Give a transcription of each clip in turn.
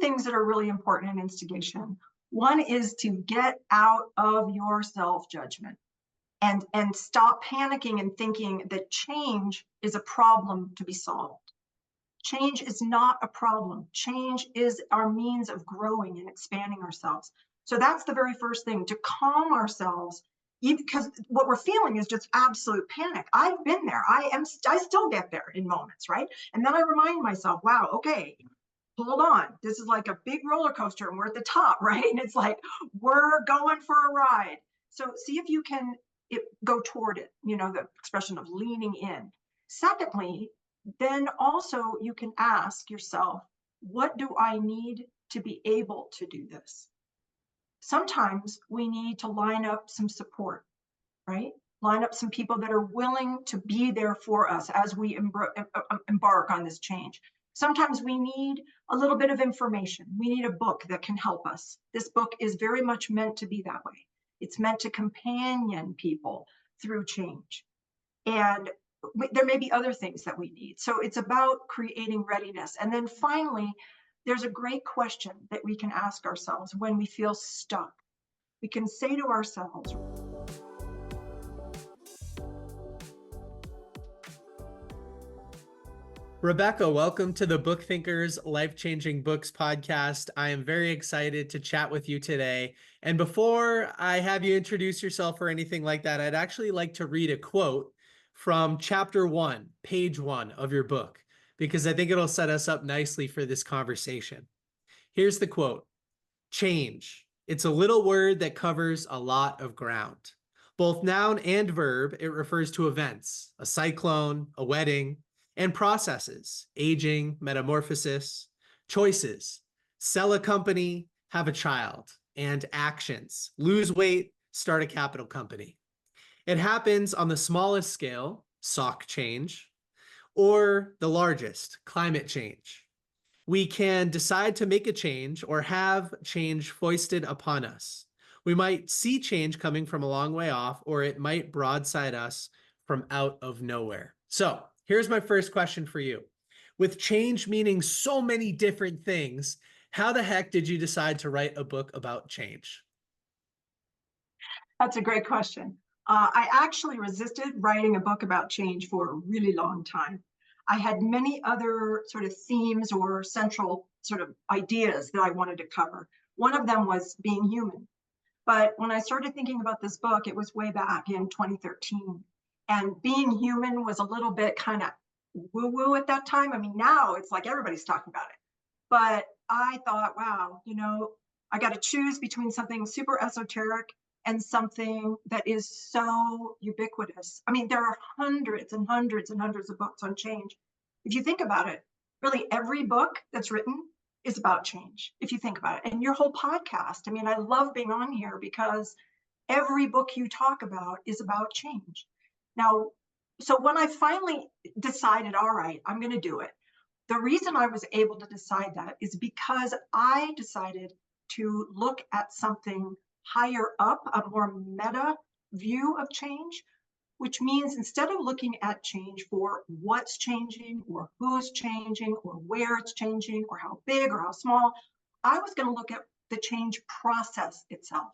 things that are really important in instigation. One is to get out of your self-judgment and stop panicking and thinking that change is a problem to be solved. Change is not a problem. Change is our means of growing and expanding ourselves. So that's the very first thing, to calm ourselves, because what we're feeling is just absolute panic. I've been there. I still get there in moments, right? And then I remind myself, wow, okay, hold on. This is like a big roller coaster and we're at the top, right? And it's like, we're going for a ride. So see if you can go toward it, the expression of leaning in. Secondly, then also you can ask yourself, what do I need to be able to do this? Sometimes we need to line up some support, right? Line up some people that are willing to be there for us as we embark on this change. Sometimes we need a little bit of information. We need a book that can help us. This book is very much meant to be that way. It's meant to companion people through change. And there may be other things that we need. So it's about creating readiness. And then finally, there's a great question that we can ask ourselves when we feel stuck. We can say to ourselves, Rebecca, welcome to the Book Thinkers Life-Changing Books podcast. I am very excited to chat with you today. And before I have you introduce yourself or anything like that, I'd actually like to read a quote from chapter 1, page 1 of your book, because I think it'll set us up nicely for this conversation. Here's the quote: "Change. It's a little word that covers a lot of ground. Both noun and verb, it refers to events, a cyclone, a wedding, and processes, aging, metamorphosis, choices, sell a company, have a child, and actions, lose weight, start a capital company. It happens on the smallest scale, sock change, or the largest, climate change. We can decide to make a change or have change foisted upon us. We might see change coming from a long way off, or it might broadside us from out of nowhere." So here's my first question for you. With change meaning so many different things, how the heck did you decide to write a book about change? That's a great question. I actually resisted writing a book about change for a really long time. I had many other sort of themes or central sort of ideas that I wanted to cover. One of them was being human. But when I started thinking about this book, it was way back in 2013. And being human was a little bit kind of woo-woo at that time. I mean, now it's like everybody's talking about it. But I thought, wow, I got to choose between something super esoteric and something that is so ubiquitous. I mean, there are hundreds and hundreds and hundreds of books on change. If you think about it, really every book that's written is about change, if you think about it. And your whole podcast, I mean, I love being on here because every book you talk about is about change. Now, so when I finally decided, all right, I'm going to do it, the reason I was able to decide that is because I decided to look at something higher up, a more meta view of change, which means instead of looking at change for what's changing or who's changing or where it's changing or how big or how small, I was going to look at the change process itself.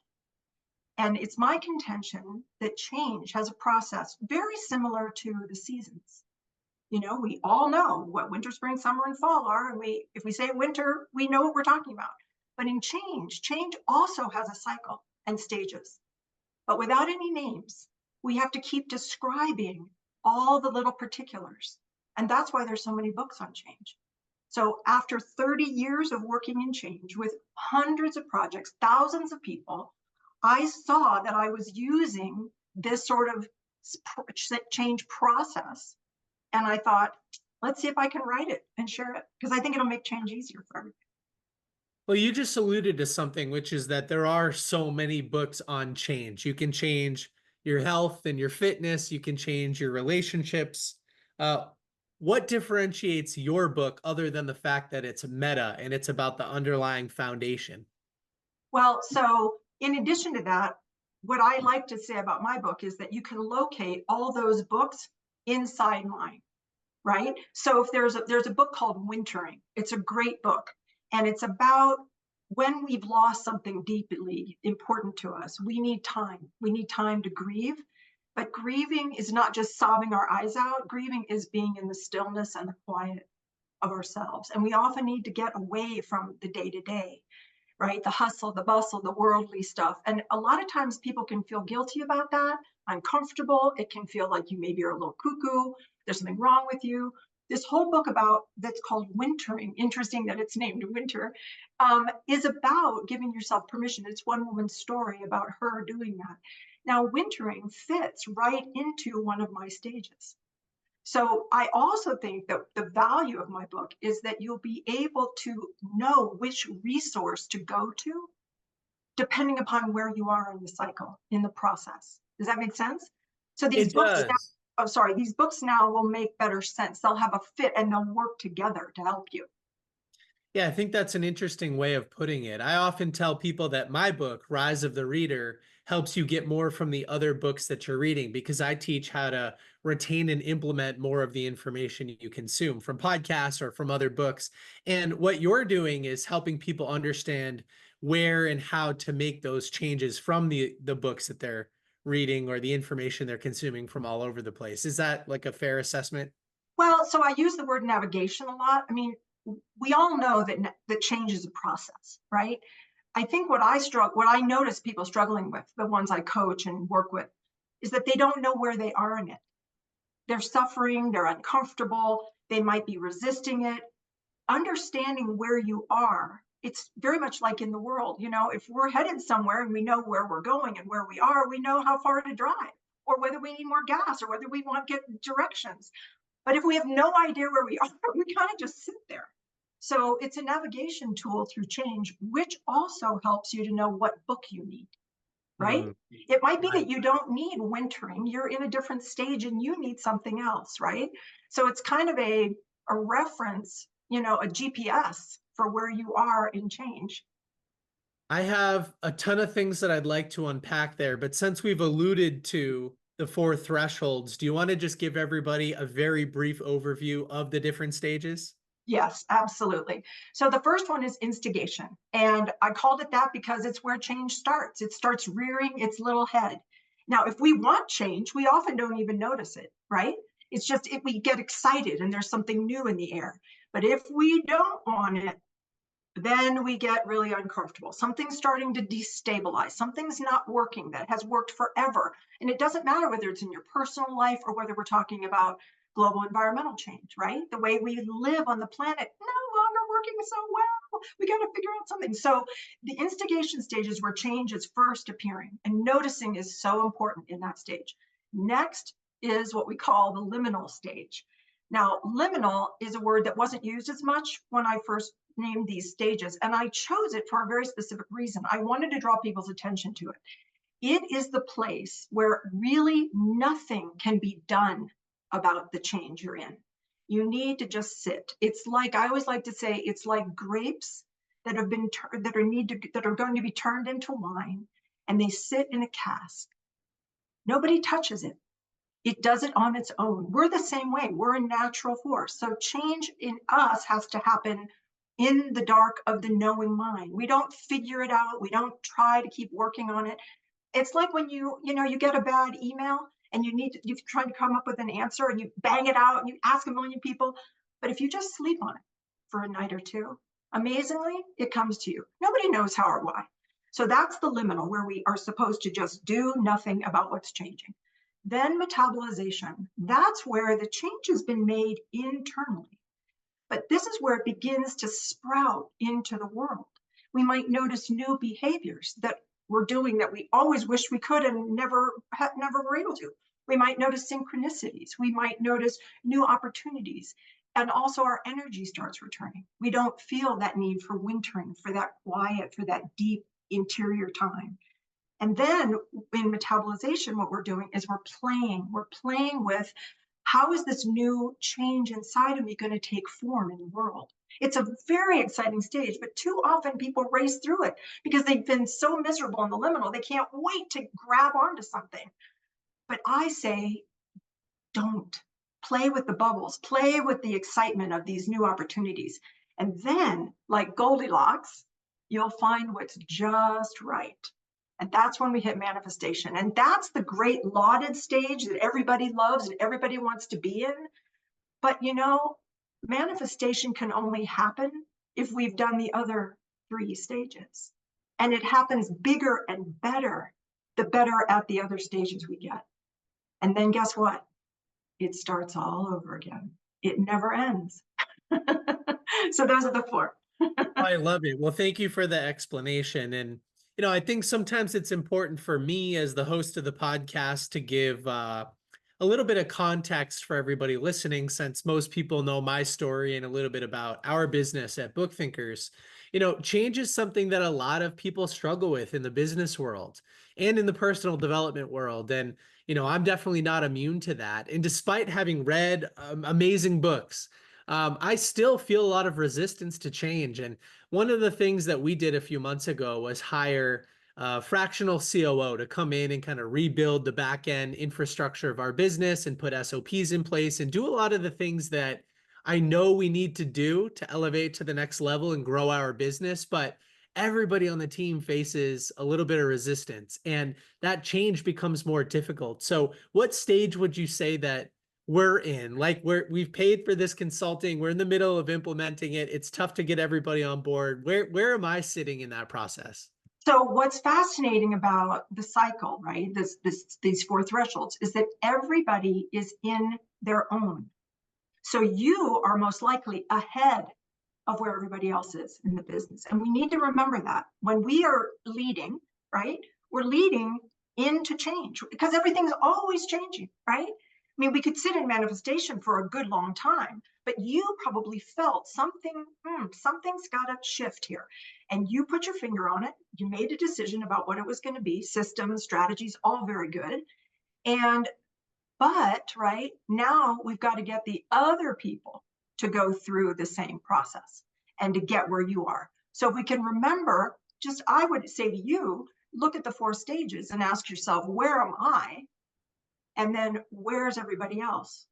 And it's my contention that change has a process very similar to the seasons. We all know what winter, spring, summer, and fall are. And if we say winter, we know what we're talking about. But in change also has a cycle and stages. But without any names, we have to keep describing all the little particulars. And that's why there's so many books on change. So after 30 years of working in change with hundreds of projects, thousands of people, I saw that I was using this sort of change process. And I thought, let's see if I can write it and share it, because I think it'll make change easier for everybody. Well, you just alluded to something, which is that there are so many books on change. You can change your health and your fitness. You can change your relationships. What differentiates your book other than the fact that it's meta and it's about the underlying foundation? Well, so in addition to that, what I like to say about my book is that you can locate all those books inside mine, right? So if there's a book called Wintering, it's a great book. And it's about when we've lost something deeply important to us, we need time. We need time to grieve. But grieving is not just sobbing our eyes out. Grieving is being in the stillness and the quiet of ourselves. And we often need to get away from the day to day, right? The hustle, the bustle, the worldly stuff. And a lot of times people can feel guilty about that, uncomfortable. It can feel like you maybe are a little cuckoo. There's something wrong with you. This whole book about that's called Wintering, interesting that it's named Winter, is about giving yourself permission. It's one woman's story about her doing that. Now, wintering fits right into one of my stages. So I also think that the value of my book is that you'll be able to know which resource to go to depending upon where you are in the cycle, in the process. Does that make sense? So these It books now, does. oh, sorry, these books now will make better sense. They'll have a fit and they'll work together to help you. Yeah, I think that's an interesting way of putting it. I often tell people that my book, Rise of the Reader, helps you get more from the other books that you're reading because I teach how to retain and implement more of the information you consume from podcasts or from other books. And what you're doing is helping people understand where and how to make those changes from the books that they're reading or the information they're consuming from all over the place. Is that like a fair assessment? Well, so I use the word navigation a lot. I mean, we all know that change is a process, right? I think what I notice people struggling with, the ones I coach and work with, is that they don't know where they are in it. They're suffering, they're uncomfortable, they might be resisting it. Understanding where you are, it's very much like in the world. You know, if we're headed somewhere and we know where we're going and where we are, we know how far to drive or whether we need more gas or whether we want to get directions. But if we have no idea where we are, we kind of just sit there. So it's a navigation tool through change, which also helps you to know what book you need, right? Mm, It might be right. that you don't need wintering, you're in a different stage and you need something else, right? So it's kind of a reference, you know, a GPS for where you are in change. I have a ton of things that I'd like to unpack there, but since we've alluded to the four thresholds, do you want to just give everybody a very brief overview of the different stages? Yes, absolutely. So the first one is instigation. And I called it that because it's where change starts. It starts rearing its little head. Now, if we want change, we often don't even notice it, right? It's just if we get excited and there's something new in the air. But if we don't want it, then we get really uncomfortable. Something's starting to destabilize. Something's not working that has worked forever. And it doesn't matter whether it's in your personal life or whether we're talking about global environmental change, right? The way we live on the planet no longer working so well. We got to figure out something. So the instigation stage is where change is first appearing, and noticing is so important in that stage. Next is what we call the liminal stage. Now, liminal is a word that wasn't used as much when I first named these stages, and I chose it for a very specific reason. I wanted to draw people's attention to it. It is the place where really nothing can be done about the change you're in. You need to just sit. It's like I always like to say, it's like grapes that have been that are going to be turned into wine, and they sit in a cask. Nobody touches it. It does it on its own. We're the same way. We're a natural force. So change in us has to happen in the dark of the knowing mind. We don't figure it out. We don't try to keep working on it. It's like when you get a bad email and you're trying to come up with an answer and you bang it out and you ask a million people. But if you just sleep on it for a night or two, amazingly, it comes to you. Nobody knows how or why. So that's the liminal where we are supposed to just do nothing about what's changing. Then metabolization. That's where the change has been made internally. But this is where it begins to sprout into the world. We might notice new behaviors that we're doing that we always wish we could and never were able to. We might notice synchronicities. We might notice new opportunities. And also our energy starts returning. We don't feel that need for wintering, for that quiet, for that deep interior time. And then in metabolization, what we're doing is we're playing with how is this new change inside of me going to take form in the world? It's a very exciting stage, but too often people race through it because they've been so miserable in the liminal. They can't wait to grab onto something. But I say, don't play with the bubbles, play with the excitement of these new opportunities. And then, like Goldilocks, you'll find what's just right. And that's when we hit manifestation. And that's the great lauded stage that everybody loves and everybody wants to be in. But manifestation can only happen if we've done the other 3 stages. And it happens bigger and better, the better at the other stages we get. And then guess what? It starts all over again. It never ends. So those are the 4. I love it. Well, thank you for the explanation. And, I think sometimes it's important for me as the host of the podcast to give a little bit of context for everybody listening, since most people know my story and a little bit about our business at Book Thinkers. Change is something that a lot of people struggle with in the business world and in the personal development world. And, I'm definitely not immune to that. And despite having read amazing books, I still feel a lot of resistance to change. And one of the things that we did a few months ago was hire a fractional COO to come in and kind of rebuild the back end infrastructure of our business and put SOPs in place and do a lot of the things that I know we need to do to elevate to the next level and grow our business. But everybody on the team faces a little bit of resistance, and that change becomes more difficult. So what stage would you say that we're in? Like, we've paid for this consulting, we're in the middle of implementing it, it's tough to get everybody on board. Where am I sitting in that process? So what's fascinating about the cycle, right? These 4 thresholds is that everybody is in their own. So you are most likely ahead of where everybody else is in the business. And we need to remember that when we are leading, right? We're leading into change because everything's always changing, right? I mean, we could sit in manifestation for a good long time, but you probably felt something's got to shift here. And you put your finger on it. You made a decision about what it was going to be, systems, strategies, all very good. But right now we've got to get the other people to go through the same process and to get where you are. So if we can remember, I would say to you, look at the 4 stages and ask yourself, where am I? And then where's everybody else?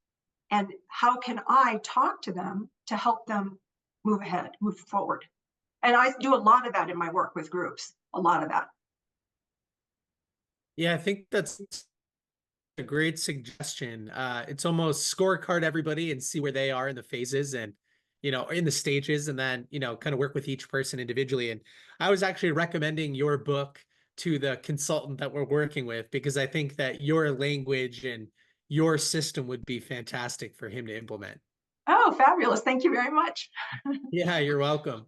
And how can I talk to them to help them move ahead, move forward? And I do a lot of that in my work with groups, a lot of that. Yeah, I think that's a great suggestion. It's almost scorecard everybody and see where they are in the phases and, in the stages, and then, kind of work with each person individually. And I was actually recommending your book to the consultant that we're working with, because I think that your language and your system would be fantastic for him to implement. Oh, fabulous. Thank you very much. Yeah, you're welcome.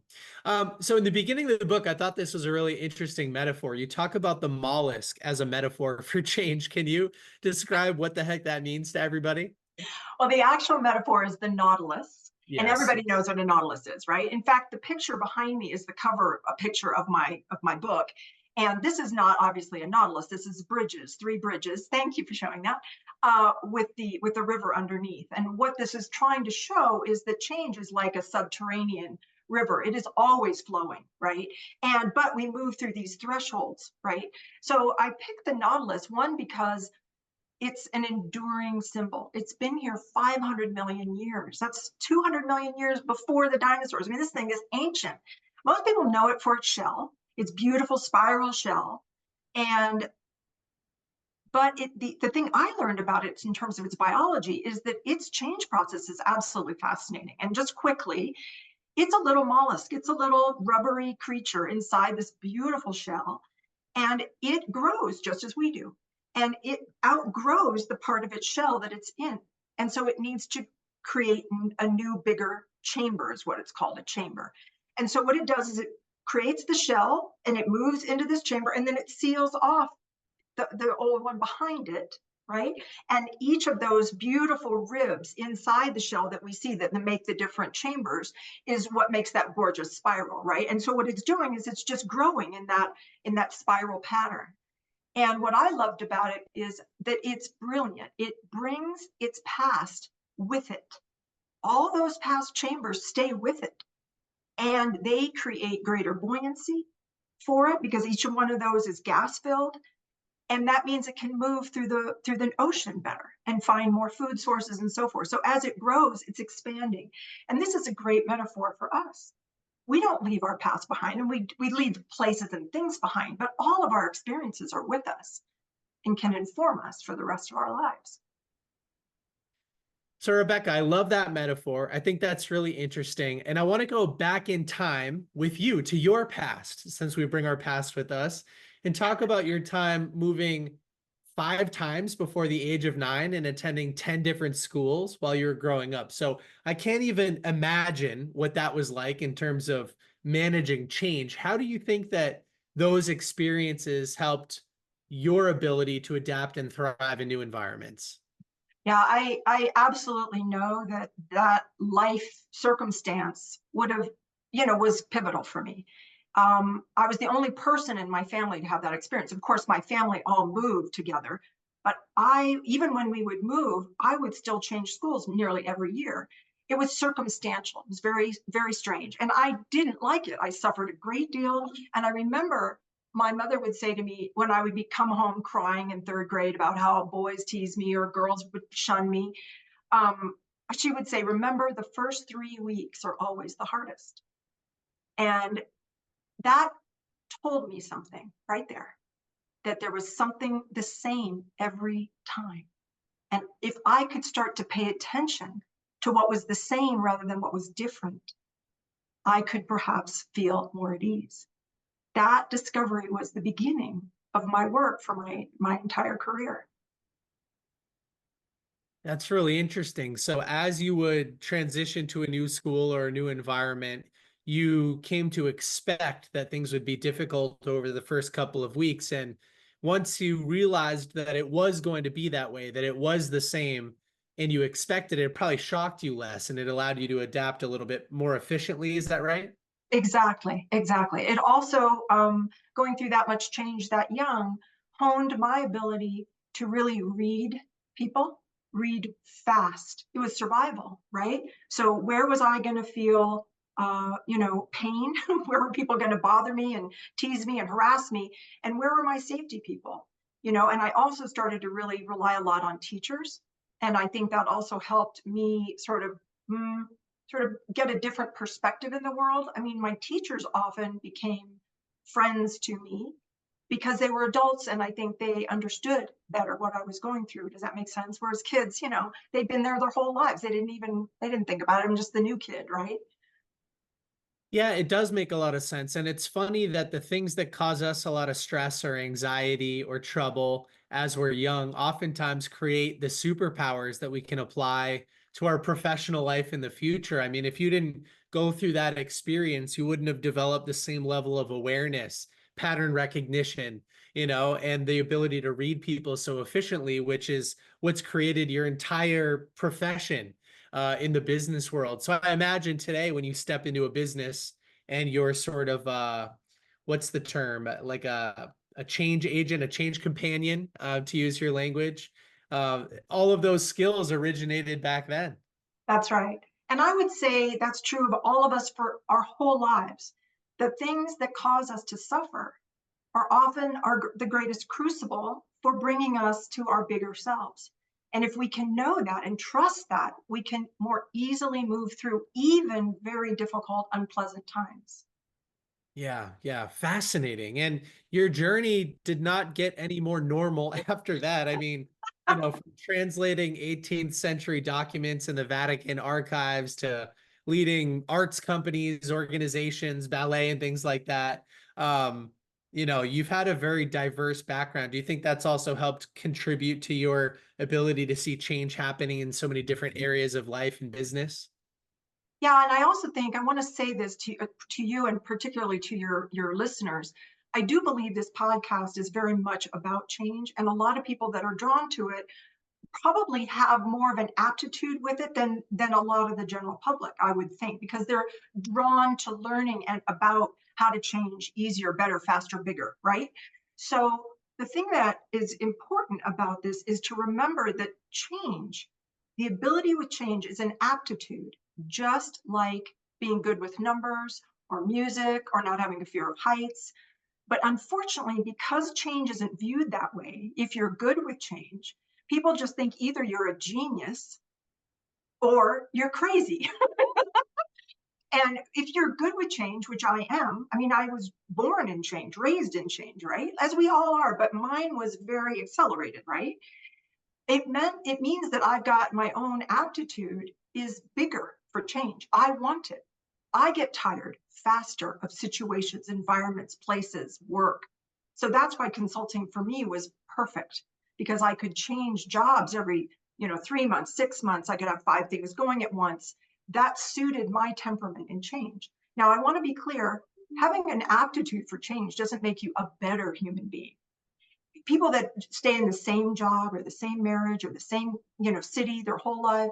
So in the beginning of the book, I thought this was a really interesting metaphor. You talk about the mollusk as a metaphor for change. Can you describe what the heck that means to everybody? Well, the actual metaphor is the nautilus. And Yes. everybody knows what a nautilus is, right? In fact, the picture behind me is the cover, a picture of my book. And this is not obviously a nautilus. This is bridges, 3 bridges. Thank you for showing that. With the river underneath. And what this is trying to show is that change is like a subterranean river. It is always flowing, right? But we move through these thresholds, right? So I picked the nautilus, one, because it's an enduring symbol. It's been here 500 million years. That's 200 million years before the dinosaurs. I mean, this thing is ancient. Most people know it for its shell, its beautiful spiral shell. But the thing I learned about it in terms of its biology is that its change process is absolutely fascinating. And just quickly, it's a little mollusk. It's a little rubbery creature inside this beautiful shell. And it grows just as we do. And it outgrows the part of its shell that it's in. And so it needs to create a new, bigger chamber, is what it's called, a chamber. And so what it does is it creates the shell and it moves into this chamber, and then it seals off the old one behind it, right? And each of those beautiful ribs inside the shell that we see that make the different chambers is what makes that gorgeous spiral, right? And so what it's doing is it's just growing in that spiral pattern. And what I loved about it is that it's brilliant. It brings its past with it. All those past chambers stay with it, and they create greater buoyancy for it because each one of those is gas filled. And that means it can move through the ocean better and find more food sources and so forth. So as it grows, it's expanding. And this is a great metaphor for us. We don't leave our past behind, and we leave places and things behind, but all of our experiences are with us and can inform us for the rest of our lives. So, Rebecca, I love that metaphor. I think that's really interesting. And I want to go back in time with you to your past, since we bring our past with us, and talk about your time moving 5 times before the age of 9 and attending 10 different schools while you were growing up. So I can't even imagine what that was like in terms of managing change. How do you think that those experiences helped your ability to adapt and thrive in new environments? Yeah, I absolutely know that that life circumstance would have, was pivotal for me. I was the only person in my family to have that experience. Of course, my family all moved together, but even when we would move, I would still change schools nearly every year. It was circumstantial. It was very, very strange. And I didn't like it. I suffered a great deal. And I remember my mother would say to me when I would come home crying in third grade about how boys teased me or girls would shun me, um, she would say, remember, the first 3 weeks are always the hardest. And that told me something right there, that there was something the same every time. And if I could start to pay attention to what was the same rather than what was different, I could perhaps feel more at ease. That discovery was the beginning of my work for my entire career. That's really interesting. So, as you would transition to a new school or a new environment, you came to expect that things would be difficult over the first couple of weeks. And once you realized that it was going to be that way, that it was the same, and you expected it, it probably shocked you less and it allowed you to adapt a little bit more efficiently. Is that right? Exactly, exactly. It also, going through that much change that young, honed my ability to really read people, read fast. It was survival, right? So where was I going to feel, pain? Where were people going to bother me and tease me and harass me? And where were my safety people? And I also started to really rely a lot on teachers. And I think that also helped me mm, sort of get a different perspective in the world. I mean, my teachers often became friends to me because they were adults and I think they understood better what I was going through. Does that make sense? Whereas kids, they'd been there their whole lives. They didn't think about it. I'm just the new kid, right? Yeah, it does make a lot of sense. And it's funny that the things that cause us a lot of stress or anxiety or trouble as we're young oftentimes create the superpowers that we can apply to our professional life in the future. I mean, if you didn't go through that experience, you wouldn't have developed the same level of awareness, pattern recognition, and the ability to read people so efficiently, which is what's created your entire profession in the business world. So I imagine today when you step into a business and you're sort of what's the term, like a change agent, a change companion, to use your language. All of those skills originated back then. That's right. And I would say that's true of all of us for our whole lives. The things that cause us to suffer are often the greatest crucible for bringing us to our bigger selves. And if we can know that and trust that, we can more easily move through even very difficult, unpleasant times. Yeah, yeah, fascinating. And your journey did not get any more normal after that. I mean, from translating 18th century documents in the Vatican archives to leading arts companies, organizations, ballet, and things like that. You've had a very diverse background. Do you think that's also helped contribute to your ability to see change happening in so many different areas of life and business? Yeah, and I also think I want to say this to you and particularly to your listeners. I do believe this podcast is very much about change, and a lot of people that are drawn to it probably have more of an aptitude with it than a lot of the general public, I would think, because they're drawn to learning and about how to change easier, better, faster, bigger, right? So the thing that is important about this is to remember that change, the ability with change is an aptitude, just like being good with numbers or music or not having a fear of heights. But unfortunately, because change isn't viewed that way, if you're good with change, people just think either you're a genius or you're crazy. And if you're good with change, which I am, I mean, I was born in change, raised in change, right? As we all are, but mine was very accelerated, right? It means that I've got my own aptitude is bigger for change. I want it. I get tired faster of situations, environments, places, work. So that's why consulting for me was perfect, because I could change jobs every, 3 months, 6 months. I could have 5 things going at once. That suited my temperament in change. Now, I want to be clear, having an aptitude for change doesn't make you a better human being. People that stay in the same job or the same marriage or the same, city their whole life,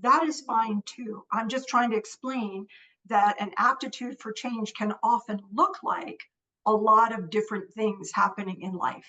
that is fine too. I'm just trying to explain that an aptitude for change can often look like a lot of different things happening in life.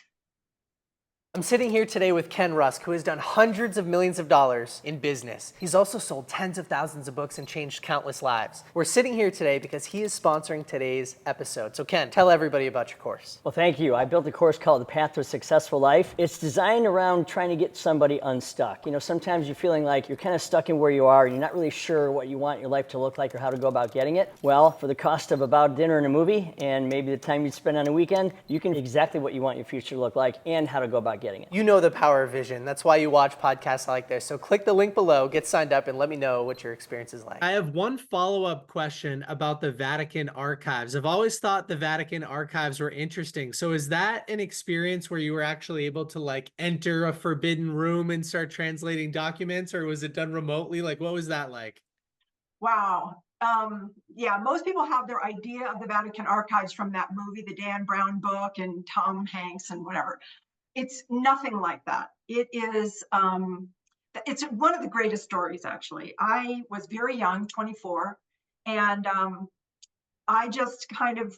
I'm sitting here today with Ken Rusk, who has done hundreds of millions of dollars in business. He's also sold tens of thousands of books and changed countless lives. We're sitting here today because he is sponsoring today's episode. So Ken, tell everybody about your course. Well, thank you. I built a course called The Path to a Successful Life. It's designed around trying to get somebody unstuck. Sometimes you're feeling like you're kind of stuck in where you are and you're not really sure what you want your life to look like or how to go about getting it. Well, for the cost of about dinner and a movie and maybe the time you spend on a weekend, you can exactly what you want your future to look like and how to go about getting it. You know the power of vision. That's why you watch podcasts like this. So click the link below, get signed up, and let me know what your experience is like. I have one follow-up question about the Vatican archives. I've always thought the Vatican archives were interesting. So is that an experience where you were actually able to enter a forbidden room and start translating documents, or was it done remotely? What was that like? Wow. Yeah, most people have their idea of the Vatican archives from that movie, the Dan Brown book, and Tom Hanks and whatever. It's nothing like that. It's one of the greatest stories, actually. I was very young, 24, and I just kind of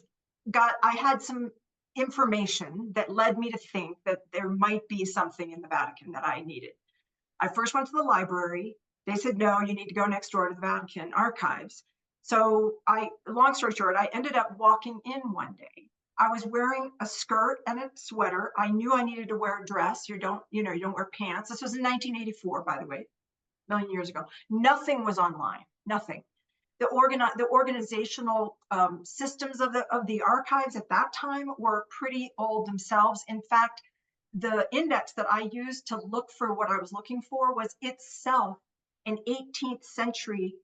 I had some information that led me to think that there might be something in the Vatican that I needed. I first went to the library. They said, no, you need to go next door to the Vatican archives. So long story short, I ended up walking in one day. I was wearing a skirt and a sweater. I knew I needed to wear a dress. You don't wear pants. This was in 1984, by the way, a million years ago. Nothing was online, nothing. The organizational systems of the archives at that time were pretty old themselves. In fact, the index that I used to look for what I was looking for was itself an 18th century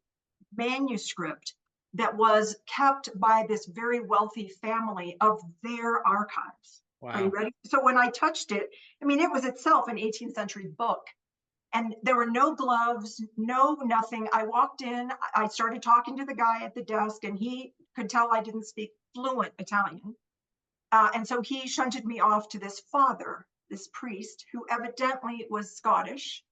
manuscript that was kept by this very wealthy family of their archives. Wow. Are you ready? So when I touched it, it was itself an 18th century book. And there were no gloves, no nothing. I walked in, I started talking to the guy at the desk, and he could tell I didn't speak fluent Italian. And so he shunted me off to this father, this priest, who evidently was Scottish.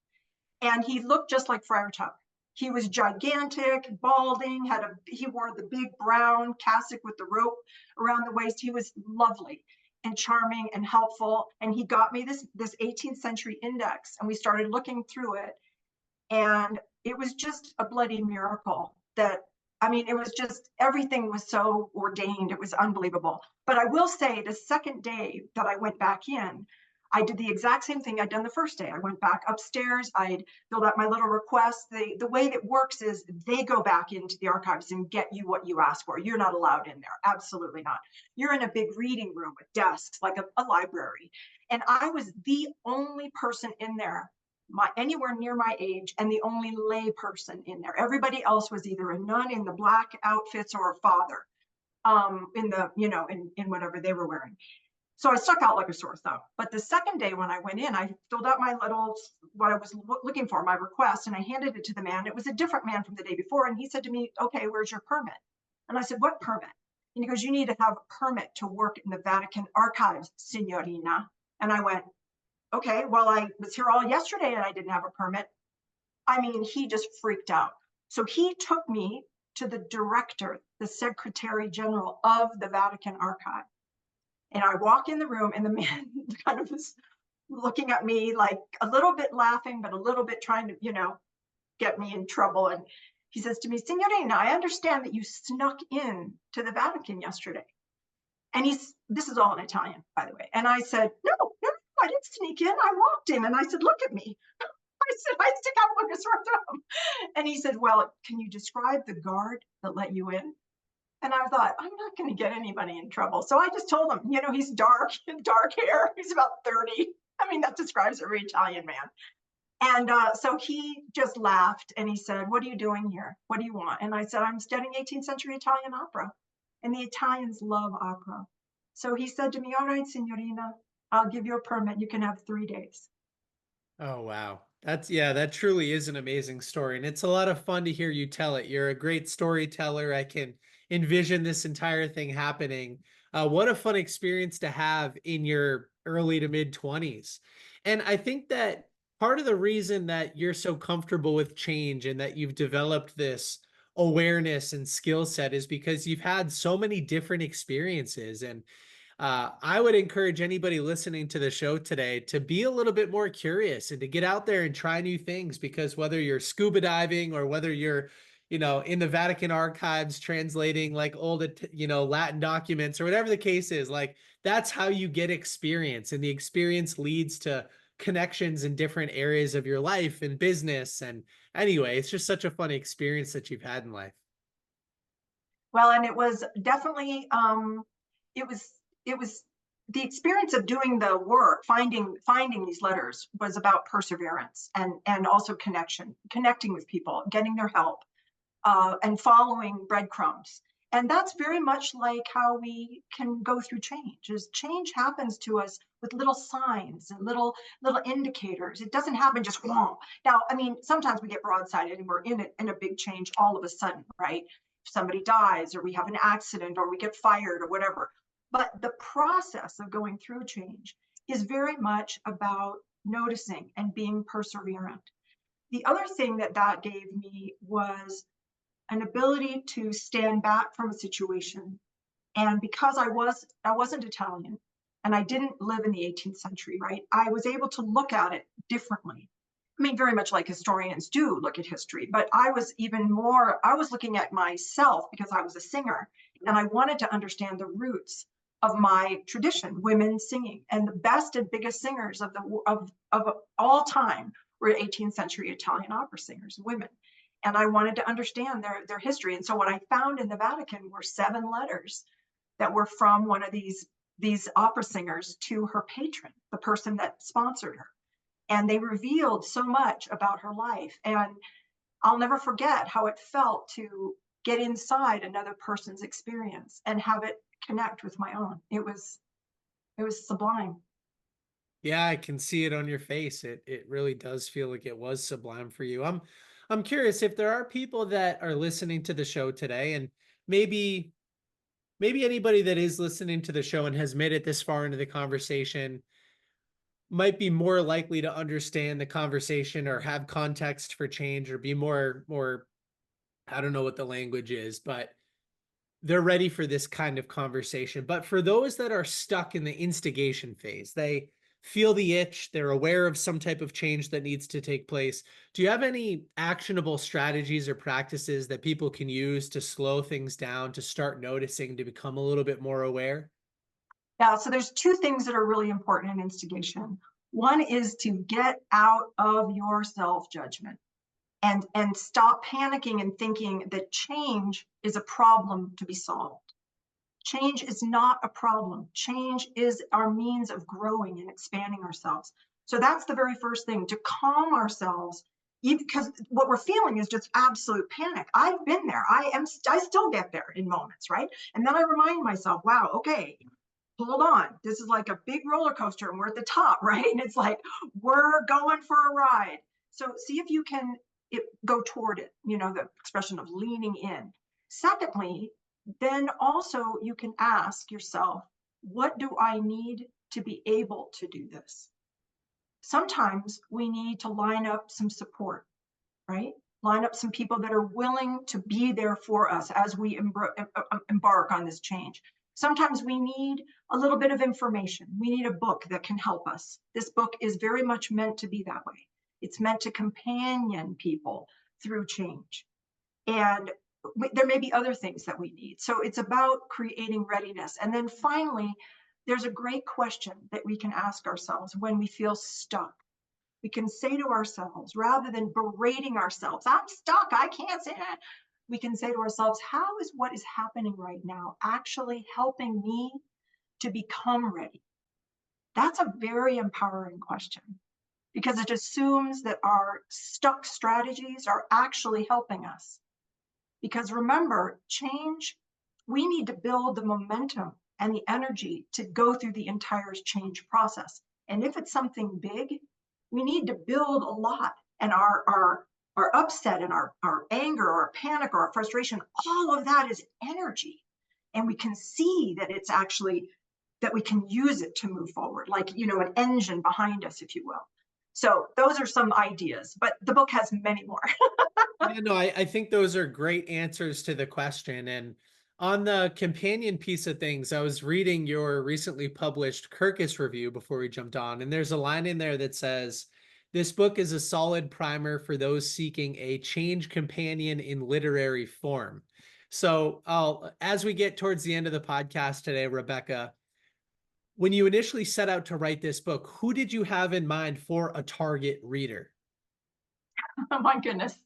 And he looked just like Friar Tuck. He was gigantic, balding, he wore the big brown cassock with the rope around the waist. He was lovely and charming and helpful. And he got me this 18th century index, and we started looking through it. And it was just a bloody miracle it was just, everything was so ordained. It was unbelievable. But I will say, the second day that I went back in, I did the exact same thing I'd done the first day. I went back upstairs. I'd filled out my little request. The way that works is they go back into the archives and get you what you ask for. You're not allowed in there. Absolutely not. You're in a big reading room with desks, like a library. And I was the only person in there anywhere near my age, and the only lay person in there. Everybody else was either a nun in the black outfits or a father in whatever they were wearing. So I stuck out like a sore thumb. But the second day when I went in, I filled out what I was looking for, my request, and I handed it to the man. It was a different man from the day before. And he said to me, okay, where's your permit? And I said, what permit? And he goes, you need to have a permit to work in the Vatican archives, signorina. And I went, okay, well, I was here all yesterday and I didn't have a permit. He just freaked out. So he took me to the director, the Secretary General of the Vatican Archive. And I walk in the room, and the man kind of was looking at me like a little bit laughing, but a little bit trying to, get me in trouble. And he says to me, Signorina, I understand that you snuck in to the Vatican yesterday. And this is all in Italian, by the way. And I said, no, I didn't sneak in. I walked in and I said, look at me. I said, I stick out like a sore thumb. And he said, well, can you describe the guard that let you in? And I thought, I'm not going to get anybody in trouble. So I just told him, he's dark hair. He's about 30. I mean, that describes every Italian man. And so he just laughed and he said, what are you doing here? What do you want? And I said, I'm studying 18th century Italian opera. And the Italians love opera. So he said to me, all right, signorina, I'll give you a permit. You can have 3 days. Oh, wow. That truly is an amazing story. And it's a lot of fun to hear you tell it. You're a great storyteller. I can envision this entire thing happening. What a fun experience to have in your early to mid 20s. And I think that part of the reason that you're so comfortable with change and that you've developed this awareness and skill set is because you've had so many different experiences. And I would encourage anybody listening to the show today to be a little bit more curious and to get out there and try new things, because whether you're scuba diving or whether you're, in the Vatican archives translating like old, Latin documents or whatever the case is, like that's how you get experience, and the experience leads to connections in different areas of your life and business. And anyway, it's just such a fun experience that you've had in life. Well, and it was definitely, it was the experience of doing the work, finding these letters was about perseverance and also connecting with people, getting their help, and following breadcrumbs. And that's very much like how we can go through change. Is change happens to us with little signs and little indicators. It doesn't happen just whoa. Now, I mean, sometimes we get broadsided and we're in a big change all of a sudden, right? If somebody dies or we have an accident or we get fired or whatever. But the process of going through change is very much about noticing and being perseverant. The other thing that gave me was an ability to stand back from a situation. And because I wasn't Italian and I didn't live in the 18th century, right? I was able to look at it differently. I mean, very much like historians do look at history, but I was looking at myself because I was a singer and I wanted to understand the roots of my tradition, women singing. And the best and biggest singers of all time were 18th century Italian opera singers, women. And I wanted to understand their history. And so what I found in the Vatican were 7 letters that were from one of these opera singers to her patron, the person that sponsored her. And they revealed so much about her life. And I'll never forget how it felt to get inside another person's experience and have it connect with my own. It was sublime. Yeah, I can see it on your face. It really does feel like it was sublime for you. I'm curious if there are people that are listening to the show today, and maybe anybody that is listening to the show and has made it this far into the conversation might be more likely to understand the conversation or have context for change or be more, I don't know what the language is, but they're ready for this kind of conversation. But for those that are stuck in the instigation phase, they feel the itch, they're aware of some type of change that needs to take place. Do you have any actionable strategies or practices that people can use to slow things down, to start noticing, to become a little bit more aware? Yeah, so there's 2 things that are really important in instigation. One is to get out of your self-judgment and stop panicking and thinking that change is a problem to be solved. Change is not a problem. Change is our means of growing and expanding ourselves. So that's the very first thing, to calm ourselves, because what we're feeling is just absolute panic. I've been there. I still get there in moments, right? And then I remind myself, wow, okay, hold on. This is like a big roller coaster and we're at the top, right? And it's like, we're going for a ride. So see if you can go toward it, the expression of leaning in. Secondly, then also you can ask yourself, what do I need to be able to do this? Sometimes we need to line up some support, right? Line up some people that are willing to be there for us as we embark on this change. Sometimes we need a little bit of information. We need a book that can help us. This book is very much meant to be that way. It's meant to companion people through change. And there may be other things that we need. So it's about creating readiness. And then finally, there's a great question that we can ask ourselves when we feel stuck. We can say to ourselves, rather than berating ourselves, I'm stuck, I can't say that. We can say to ourselves, how is what is happening right now actually helping me to become ready? That's a very empowering question, because it assumes that our stuck strategies are actually helping us. Because remember, change, we need to build the momentum and the energy to go through the entire change process. And if it's something big, we need to build a lot. And our upset and our anger or our panic or our frustration, all of that is energy. And we can see that it's actually, that we can use it to move forward, like, an engine behind us, if you will. So those are some ideas, but the book has many more. Yeah, no, I think those are great answers to the question. And on the companion piece of things, I was reading your recently published Kirkus review before we jumped on, and there's a line in there that says, "This book is a solid primer for those seeking a change companion in literary form." So as we get towards the end of the podcast today, Rebecca, when you initially set out to write this book, who did you have in mind for a target reader? Oh my goodness.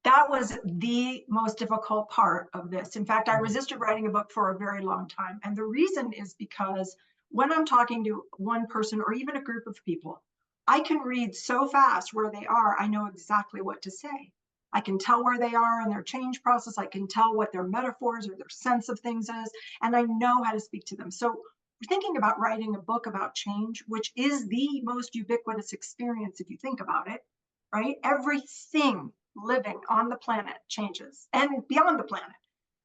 That was the most difficult part of this. In fact, I resisted writing a book for a very long time. And the reason is because when I'm talking to one person or even a group of people, I can read so fast where they are, I know exactly what to say. I can tell where they are in their change process. I can tell what their metaphors or their sense of things is, and I know how to speak to them. So thinking about writing a book about change, which is the most ubiquitous experience if you think about it, right? Everything living on the planet changes and beyond the planet.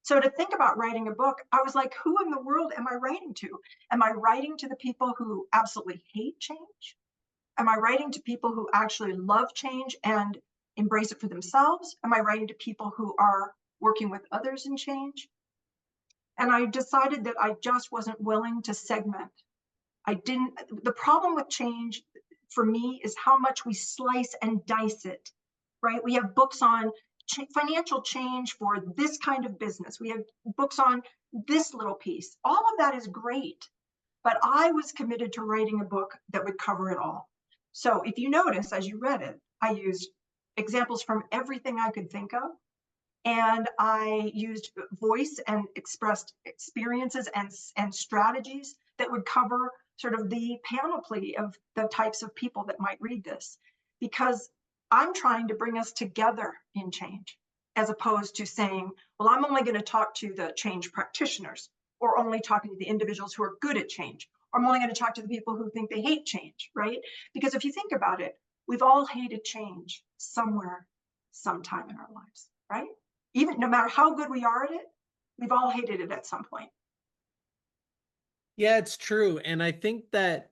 So to think about writing a book, I was like, who in the world am I writing to? Am I writing to the people who absolutely hate change? Am I writing to people who actually love change and embrace it for themselves? Am I writing to people who are working with others in change? And I decided that I just wasn't willing to segment. The problem with change for me is how much we slice and dice it, right? We have books on financial change for this kind of business. We have books on this little piece. All of that is great, but I was committed to writing a book that would cover it all. So if you notice, as you read it, I used examples from everything I could think of. And I used voice and expressed experiences and strategies that would cover sort of the panoply of the types of people that might read this, because I'm trying to bring us together in change, as opposed to saying, well, I'm only going to talk to the change practitioners, or only talking to the individuals who are good at change, or I'm only going to talk to the people who think they hate change, right? Because if you think about it, we've all hated change somewhere, sometime in our lives, right? Even no matter how good we are at it, we've all hated it at some point. Yeah, it's true. And I think that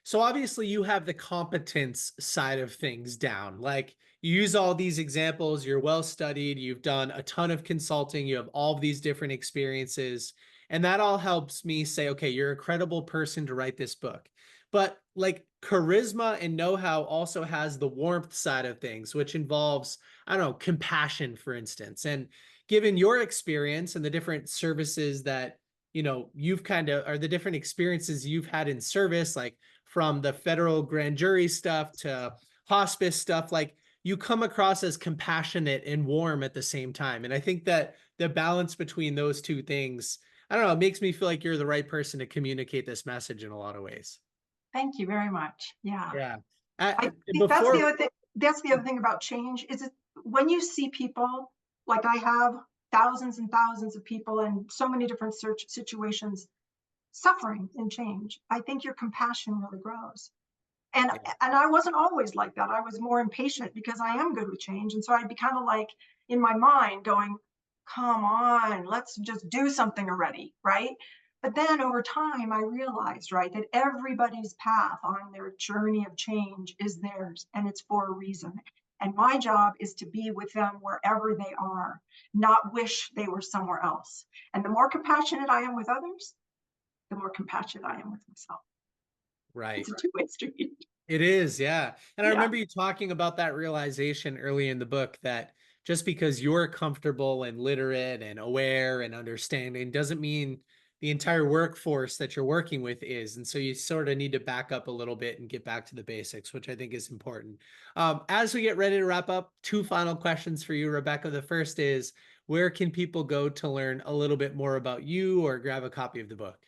so obviously you have the competence side of things down. Like, you use all these examples, you're well studied, you've done a ton of consulting, you have all of these different experiences. And that all helps me say, okay, you're a credible person to write this book. But like, charisma and know-how also has the warmth side of things, which involves, I don't know, compassion, for instance. And given your experience and the different services that you've or the different experiences you've had in service, like from the federal grand jury stuff to hospice stuff, like, you come across as compassionate and warm at the same time. And I think that the balance between those two things, I don't know, it makes me feel like you're the right person to communicate this message in a lot of ways. Thank you very much. Yeah. Yeah. I think that's the other thing. That's the other thing about change is it, when you see people, like I have thousands and thousands of people in so many different situations suffering in change, I think your compassion really grows. And I wasn't always like that. I was more impatient because I am good with change. And so I'd be kind of like in my mind going, come on, let's just do something already, right? But then over time, I realized, right, that everybody's path on their journey of change is theirs, and it's for a reason. And my job is to be with them wherever they are, not wish they were somewhere else. And the more compassionate I am with others, the more compassionate I am with myself. Right. It's a two-way street. It is, yeah. And I Yeah. remember you talking about that realization early in the book, that just because you're comfortable and literate and aware and understanding doesn't mean the entire workforce that you're working with is. And so you sort of need to back up a little bit and get back to the basics, which I think is important. As we get ready to wrap up, two final questions for you, Rebecca. The first is, where can people go to learn a little bit more about you or grab a copy of the book?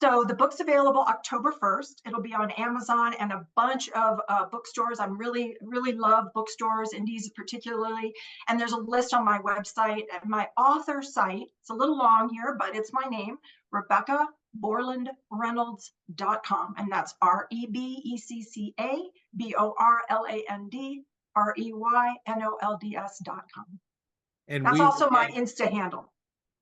So the book's available October 1st. It'll be on Amazon and a bunch of bookstores. I'm really love bookstores, indies particularly. And there's a list on my website. At my author site, it's a little long here, but it's my name, RebeccaBorlandReynolds.com. And that's RebeccaBorlandReynolds.com. And That's also my Insta handle.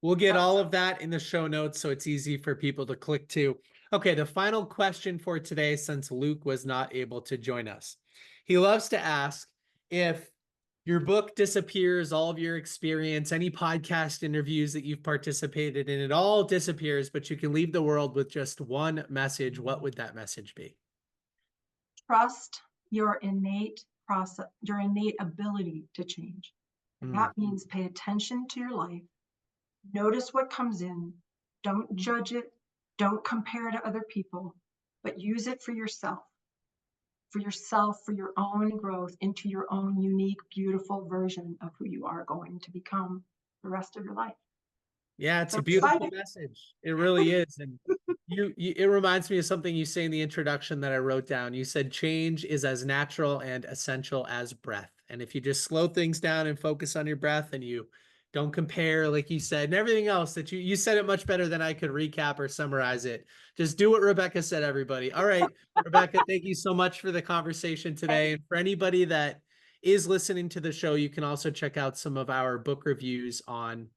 We'll get all of that in the show notes so it's easy for people to click to. Okay, the final question for today, since Luke was not able to join us. He loves to ask, if your book disappears, all of your experience, any podcast interviews that you've participated in, it all disappears, but you can leave the world with just one message, what would that message be? Trust your innate process, your innate ability to change. And that means pay attention to your life. Notice what comes in. Don't judge it. Don't compare it to other people, but use it for yourself, for your own growth into your own unique, beautiful version of who you are going to become the rest of your life. Yeah, it's a beautiful message. It really is. And it reminds me of something you say in the introduction that I wrote down. You said change is as natural and essential as breath. And if you just slow things down and focus on your breath, and you don't compare, like you said, and everything else that you said it much better than I could recap or summarize it. Just do what Rebecca said, everybody. All right, Rebecca, thank you so much for the conversation today. And for anybody that is listening to the show, you can also check out some of our book reviews on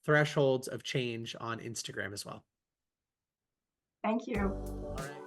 Thresholds of Change on Instagram as well. Thank you. All right.